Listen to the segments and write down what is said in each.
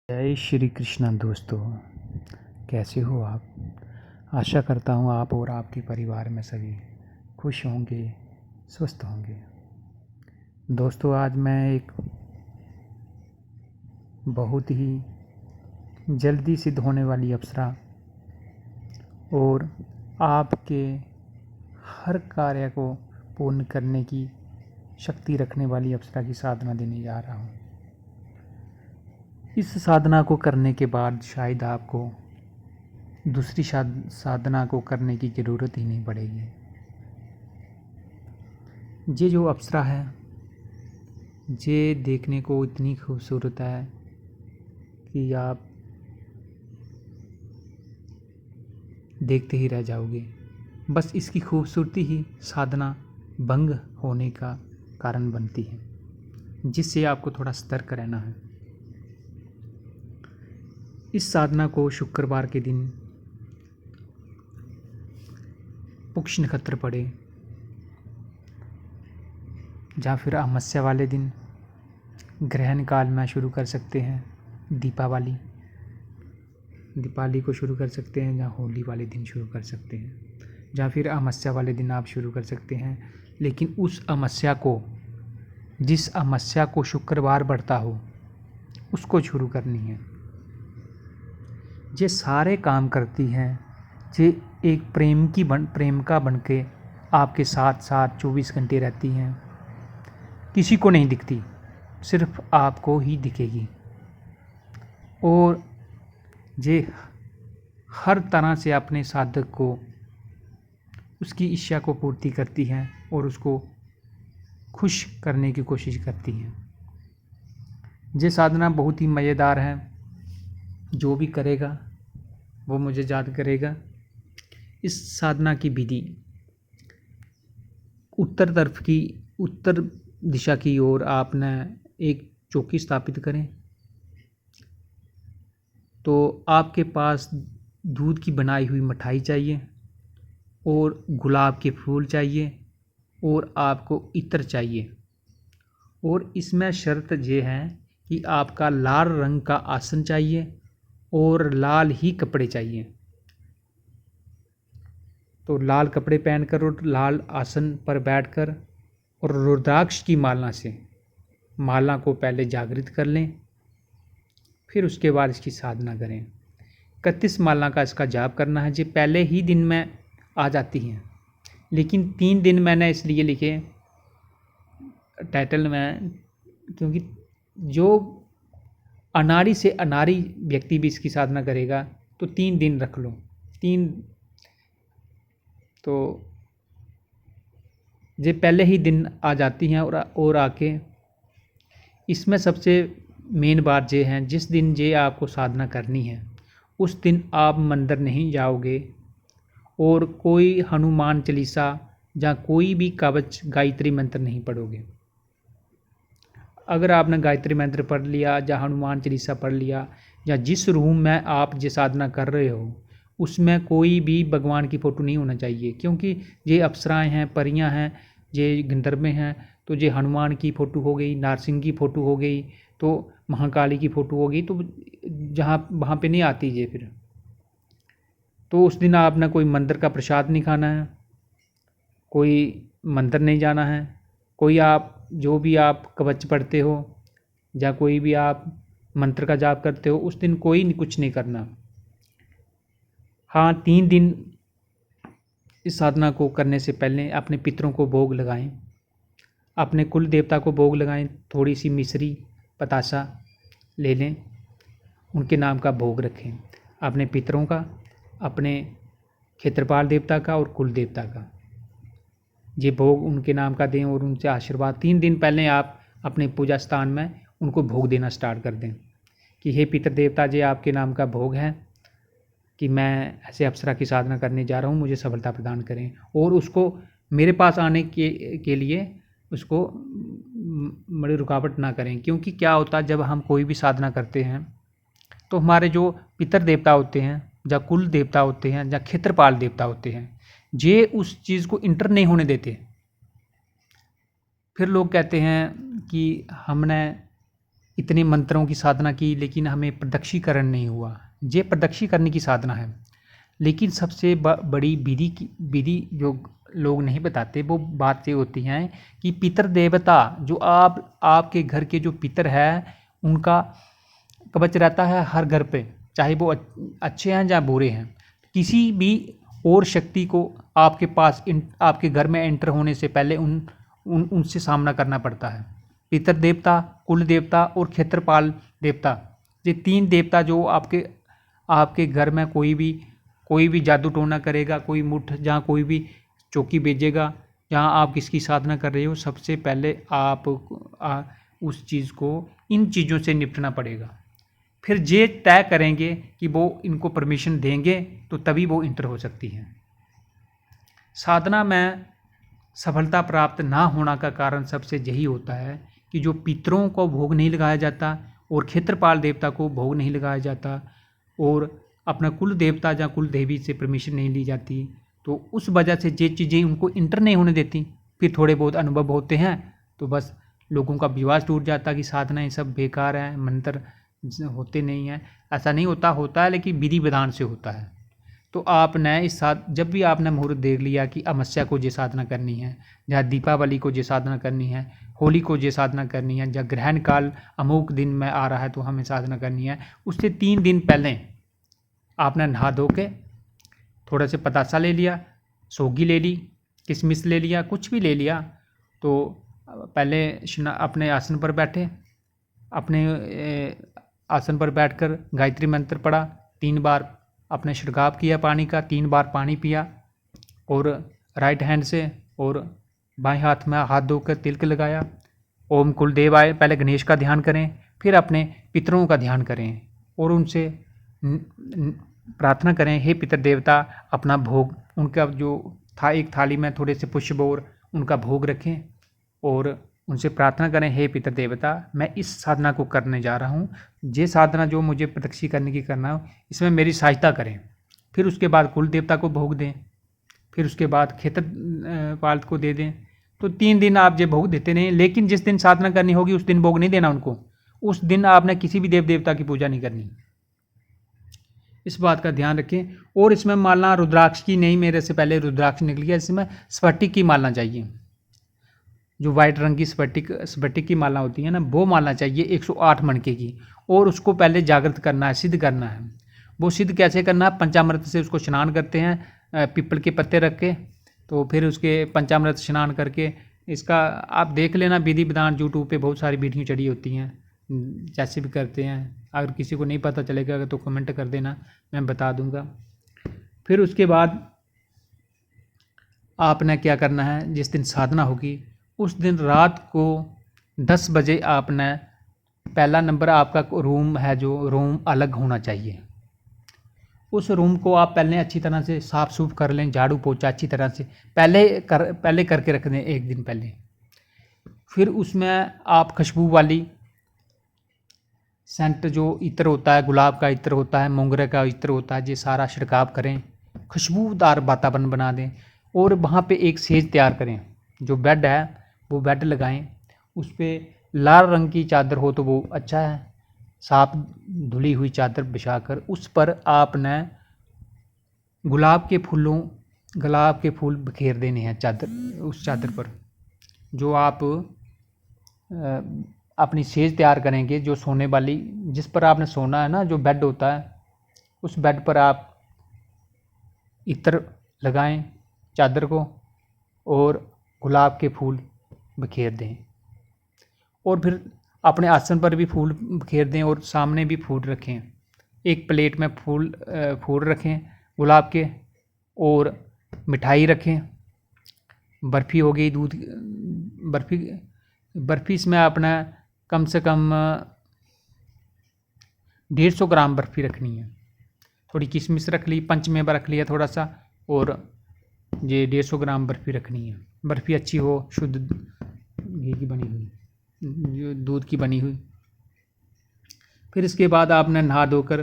जय श्री कृष्णा दोस्तों, कैसे हो आप। आशा करता हूँ आप और आपके परिवार में सभी खुश होंगे, स्वस्थ होंगे। दोस्तों, आज मैं एक बहुत ही जल्दी सिद्ध होने वाली अप्सरा और आपके हर कार्य को पूर्ण करने की शक्ति रखने वाली अप्सरा की साधना देने जा रहा हूँ। इस साधना को करने के बाद शायद आपको दूसरी साधना को करने की ज़रूरत ही नहीं पड़ेगी। ये जो अप्सरा है ये देखने को इतनी खूबसूरत है कि आप देखते ही रह जाओगे। बस इसकी खूबसूरती ही साधना भंग होने का कारण बनती है, जिससे आपको थोड़ा सतर्क रहना है। इस साधना को शुक्रवार के दिन पुक्ष नक्षत्र पड़े या फिर अमावस्या वाले दिन ग्रहण काल में शुरू कर सकते हैं। दीपावली को शुरू कर सकते हैं या होली वाले दिन शुरू कर सकते हैं या फिर अमावस्या वाले दिन आप शुरू कर सकते हैं। लेकिन उस अमावस्या को, जिस अमावस्या को शुक्रवार बढ़ता हो, उसको शुरू करनी है। ये सारे काम करती हैं, ये एक प्रेमिका बन के आपके साथ साथ 24 घंटे रहती हैं। किसी को नहीं दिखती, सिर्फ आपको ही दिखेगी। और ये हर तरह से अपने साधक को, उसकी इच्छा को पूर्ति करती हैं और उसको खुश करने की कोशिश करती हैं। ये साधना बहुत ही मज़ेदार है। जो भी करेगा वो मुझे याद करेगा। इस साधना की विधि उत्तर दिशा की ओर आपने एक चौकी स्थापित करें। तो आपके पास दूध की बनाई हुई मिठाई चाहिए और गुलाब के फूल चाहिए और आपको इत्र चाहिए। और इसमें शर्त ये है कि आपका लाल रंग का आसन चाहिए और लाल ही कपड़े चाहिए। तो लाल कपड़े पहनकर और लाल आसन पर बैठकर और रुद्राक्ष की माला को पहले जागृत कर लें, फिर उसके बाद इसकी साधना करें। 31 माला का इसका जाप करना है। ये पहले ही दिन में आ जाती हैं, लेकिन 3 दिन मैंने इसलिए लिखे टाइटल में, क्योंकि जो अनाड़ी से अनाड़ी व्यक्ति भी इसकी साधना करेगा तो 3 दिन रख लो। तो ये पहले ही दिन आ जाती हैं और आके इसमें सबसे मेन बात ये है, जिस दिन ये आपको साधना करनी है उस दिन आप मंदिर नहीं जाओगे और कोई हनुमान चालीसा या कोई भी कवच गायत्री मंत्र नहीं पढ़ोगे। अगर आपने गायत्री मंत्र पढ़ लिया या हनुमान चालीसा पढ़ लिया, या जिस रूम में आप ये साधना कर रहे हो उसमें कोई भी भगवान की फ़ोटो नहीं होना चाहिए, क्योंकि ये अप्सराएं हैं, परियां हैं, ये गंधर्वें हैं। तो ये हनुमान की फ़ोटो हो गई, नारसिंह की फ़ोटो हो गई, तो महाकाली की फ़ोटो हो गई, तो जहाँ वहाँ पे नहीं आती ये फिर। तो उस दिन आपने कोई मंदिर का प्रसाद नहीं खाना है, कोई मंदिर नहीं जाना है, कोई आप जो भी आप कवच पढ़ते हो या कोई भी आप मंत्र का जाप करते हो, उस दिन कोई कुछ नहीं करना। हाँ, 3 दिन इस साधना को करने से पहले अपने पितरों को भोग लगाएं, अपने कुल देवता को भोग लगाएं। थोड़ी सी मिश्री पतासा ले लें, उनके नाम का भोग रखें। अपने पितरों का, अपने क्षेत्रपाल देवता का और कुल देवता का ये भोग उनके नाम का दें और उनसे आशीर्वाद। 3 दिन पहले आप अपने पूजा स्थान में उनको भोग देना स्टार्ट कर दें कि हे पितर देवता जी, आपके नाम का भोग है कि मैं ऐसे अप्सरा की साधना करने जा रहा हूँ, मुझे सफलता प्रदान करें। और उसको मेरे पास आने के लिए उसको बड़ी रुकावट ना करें, क्योंकि क्या होता है जब हम कोई भी साधना करते हैं तो हमारे जो पितर देवता होते हैं या कुल देवता होते हैं या क्षेत्रपाल देवता होते हैं, ये उस चीज़ को इंटर नहीं होने देते। फिर लोग कहते हैं कि हमने इतने मंत्रों की साधना की लेकिन हमें प्रदक्षीकरण नहीं हुआ। ये प्रदक्षीकरण की साधना है। लेकिन सबसे बड़ी विधि जो लोग नहीं बताते वो बातें होती हैं कि पितर देवता जो आपके घर के जो पितर है उनका कवच रहता है हर घर पे, चाहे वो अच्छे हैं या बुरे हैं। किसी भी और शक्ति को आपके पास आपके घर में एंटर होने से पहले उनसे सामना करना पड़ता है। पितर देवता, कुल देवता और क्षेत्रपाल देवता, ये 3 देवता जो आपके घर में कोई भी जादू टोना करेगा, कोई मुठ जहाँ कोई भी चौकी भेजेगा, जहाँ आप किसकी साधना कर रहे हो, सबसे पहले आप उस चीज़ को इन चीज़ों से निपटना पड़ेगा। फिर ये तय करेंगे कि वो इनको परमिशन देंगे तो तभी वो इंटर हो सकती हैं। साधना में सफलता प्राप्त ना होना का कारण सबसे यही होता है कि जो पितरों को भोग नहीं लगाया जाता और क्षेत्रपाल देवता को भोग नहीं लगाया जाता और अपना कुल देवता या कुल देवी से परमिशन नहीं ली जाती, तो उस वजह से ये चीज़ें उनको इंटर नहीं होने देती। फिर थोड़े बहुत अनुभव होते हैं तो बस लोगों का विश्वास टूट जाता कि साधनाएँ सब बेकार हैं, मंत्र होते नहीं हैं। ऐसा नहीं होता है लेकिन विधि विधान से होता है। तो आपने जब भी आपने मुहूर्त देख लिया कि अमावस्या को ये साधना करनी है या दीपावली को ये साधना करनी है, होली को ये साधना करनी है या ग्रहण काल अमुक दिन में आ रहा है तो हमें साधना करनी है, उससे 3 दिन पहले आपने नहा धो के थोड़ा से पतासा ले लिया, सौगी ले ली, किशमिश ले लिया, कुछ भी ले लिया। तो पहले अपने आसन पर बैठे, अपने आसन पर बैठकर गायत्री मंत्र पढ़ा, 3 बार अपने छिड़काव किया पानी का, 3 बार पानी पिया और राइट हैंड से और बाएं हाथ में हाथ धोकर तिलक लगाया। ओम कुलदेवाय, पहले गणेश का ध्यान करें, फिर अपने पितरों का ध्यान करें और उनसे प्रार्थना करें, हे पितर देवता अपना भोग, उनका जो एक थाली में थोड़े से पुष्प और उनका भोग रखें और उनसे प्रार्थना करें, हे पितर देवता मैं इस साधना को करने जा रहा हूँ, ये साधना जो मुझे प्रदक्षी करने की करना हो इसमें मेरी सहायता करें। फिर उसके बाद कुल देवता को भोग दें, फिर उसके बाद क्षेत्रपाल को दे दें। तो 3 दिन आप ये भोग देते रहें, लेकिन जिस दिन साधना करनी होगी उस दिन भोग नहीं देना उनको। उस दिन आपने किसी भी देव देवता की पूजा नहीं करनी, इस बात का ध्यान रखें। और इसमें माला रुद्राक्ष की नहीं, मेरे से पहले रुद्राक्ष निकल गया, इसमें स्फटिक की माला चाहिए। जो वाइट रंग की स्फटिक की माला होती है ना, वो माला चाहिए 108 मणके की। और उसको पहले जागृत करना है, सिद्ध करना है। वो सिद्ध कैसे करना है? पंचामृत से उसको स्नान करते हैं, पीपल के पत्ते रख के। तो फिर उसके पंचामृत स्नान करके इसका आप देख लेना विधि विधान, यूट्यूब पे बहुत सारी वीडियो चढ़ी होती हैं, जैसे भी करते हैं। अगर किसी को नहीं पता चलेगा तो कमेंट कर देना, मैं बता दूंगा। फिर उसके बाद आपने क्या करना है, जिस दिन साधना होगी उस दिन रात को 10 बजे आपने, पहला नंबर आपका रूम है, जो रूम अलग होना चाहिए। उस रूम को आप पहले अच्छी तरह से साफ़ सूफ कर लें, झाड़ू पोछा अच्छी तरह से पहले करके रख दें 1 दिन पहले। फिर उसमें आप खुशबू वाली सेंट जो इत्र होता है, गुलाब का इत्र होता है, मोगरे का इत्र होता है, ये सारा छिड़काव करें, खुशबूदार वातावरण बना दें। और वहाँ पे एक सेज तैयार करें, जो बेड है वो बेड लगाएं, उस पर लाल रंग की चादर हो तो वो अच्छा है, साफ धुली हुई चादर बिछाकर उस पर आपने गुलाब के फूल बिखेर देने हैं उस चादर पर। जो आप अपनी सेज तैयार करेंगे, जो सोने वाली, जिस पर आपने सोना है ना, जो बेड होता है, उस बेड पर आप इत्र लगाएं चादर को और गुलाब के फूल बिखेर दें। और फिर अपने आसन पर भी फूल बिखेर दें और सामने भी फूल रखें। एक प्लेट में फूल रखें गुलाब के, और मिठाई रखें, बर्फ़ी हो गई, दूध बर्फ़ी इसमें अपना कम से कम 150 ग्राम बर्फ़ी रखनी है। थोड़ी किशमिश रख ली, पंचमेवा रख लिया थोड़ा सा, और ये 150 ग्राम बर्फ़ी रखनी है। बर्फ़ी अच्छी हो, शुद्ध घी की बनी हुई, जो दूध की बनी हुई। फिर इसके बाद आपने नहा धोकर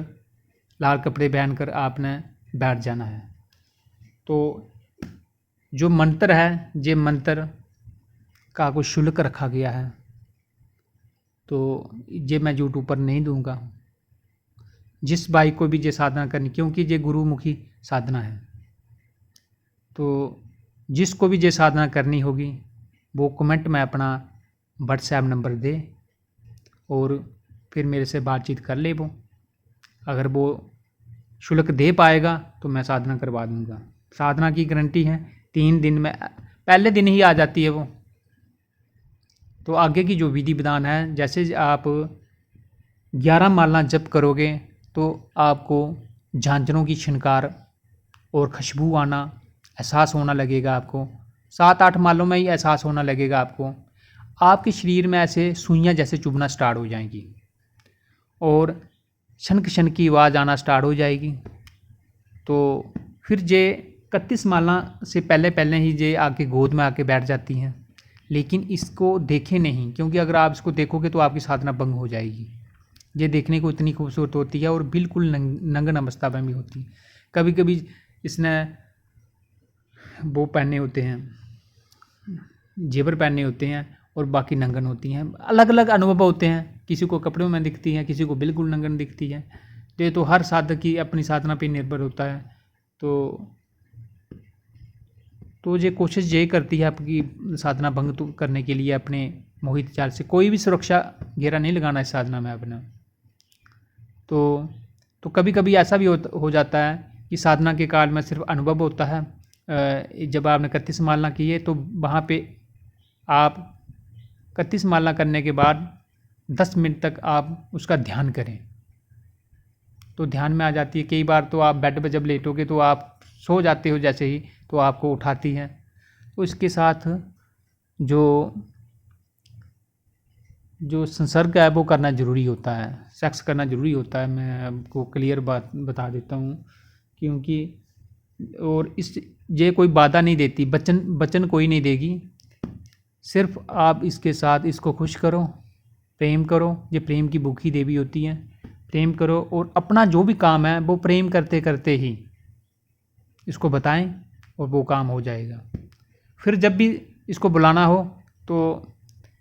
लाल कपड़े पहनकर आपने बैठ जाना है। तो जो मंत्र है, ये मंत्र का कुछ शुल्क रखा गया है। तो ये मैं यूट्यूब पर नहीं दूंगा। जिस भाई को भी ये साधना करनी, क्योंकि ये गुरुमुखी साधना है, तो जिसको भी ये साधना करनी होगी वो कमेंट में अपना व्हाट्सएप नंबर दे और फिर मेरे से बातचीत कर ले। वो अगर वो शुल्क दे पाएगा तो मैं साधना करवा दूंगा। साधना की गारंटी है, 3 दिन में, पहले दिन ही आ जाती है वो। तो आगे की जो विधि विधान है, जैसे आप 11 माला जप करोगे तो आपको झांझरों की छिनकार और खुशबू आना, एहसास होना लगेगा आपको। 7-8 मालों में ही एहसास होना लगेगा आपको। आपके शरीर में ऐसे सुइयाँ जैसे चुभना स्टार्ट हो जाएंगी और छनक छन की आवाज़ आना स्टार्ट हो जाएगी। तो फिर ये 31 माला से पहले पहले ही ये आके गोद में आके बैठ जाती हैं, लेकिन इसको देखें नहीं, क्योंकि अगर आप इसको देखोगे तो आपकी साधना भंग हो जाएगी। ये देखने को इतनी खूबसूरत होती है और बिल्कुल नंगन अवस्था में भी होती है। कभी कभी इसने वो पहने होते हैं, जेवर पहने होते हैं और बाकी नंगन होती हैं। अलग अलग अनुभव होते हैं, किसी को कपड़ों में दिखती है, किसी को बिल्कुल नंगन दिखती है। तो हर साधक की अपनी साधना पर निर्भर होता है। तो ये कोशिश ये करती है आपकी साधना भंग करने के लिए अपने मोहित जाल से। कोई भी सुरक्षा घेरा नहीं लगाना इस साधना में अपना। तो कभी कभी ऐसा भी हो जाता है कि साधना के काल में सिर्फ अनुभव होता है। जब आपने 31 माला की है तो वहाँ पे आप 31 माला करने के बाद 10 मिनट तक आप उसका ध्यान करें, तो ध्यान में आ जाती है। कई बार तो आप बेड पर जब लेटोगे तो आप सो जाते हो, जैसे ही तो आपको उठाती है। तो इसके साथ जो संसर्ग है वो करना ज़रूरी होता है, सेक्स करना ज़रूरी होता है। मैं आपको क्लियर बात बता देता हूँ, क्योंकि और ये कोई बाधा नहीं देती, बचन कोई नहीं देगी। सिर्फ आप इसके साथ इसको खुश करो, प्रेम करो। ये प्रेम की भूखी देवी होती है। प्रेम करो और अपना जो भी काम है वो प्रेम करते करते ही इसको बताएं और वो काम हो जाएगा। फिर जब भी इसको बुलाना हो तो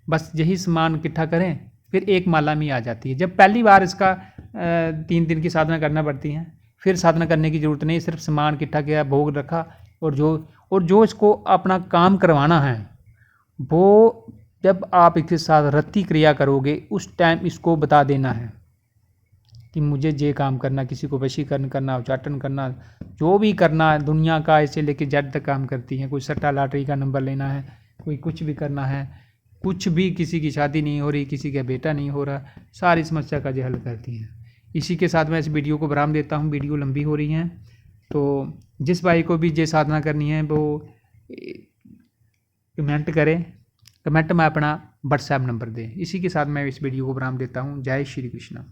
बस यही सामान इकट्ठा करें, फिर एक माला में आ जाती है। जब पहली बार इसका 3 दिन की साधना करना पड़ती है, फिर साधना करने की ज़रूरत नहीं। सिर्फ सामान इकट्ठा किया, भोग रखा और जो इसको अपना काम करवाना है वो जब आप इसके साथ रति क्रिया करोगे उस टाइम इसको बता देना है कि मुझे ये काम करना, किसी को वशीकरण करना, उच्चाटन करना, जो भी करना। दुनिया का ऐसे लेके जेड तक काम करती हैं। कोई सट्टा लॉटरी का नंबर लेना है, कोई कुछ भी करना है, कुछ भी, किसी की शादी नहीं हो रही, किसी का बेटा नहीं हो रहा, सारी समस्या का जो हल करती हैं। इसी के साथ मैं इस वीडियो को विराम देता हूँ। वीडियो लंबी हो रही है, तो जिस भाई को भी ये साधना करनी है वो कमेंट करें, कमेंट में अपना व्हाट्सएप नंबर दें। इसी के साथ मैं इस वीडियो को विराम देता हूँ। जय श्री कृष्ण।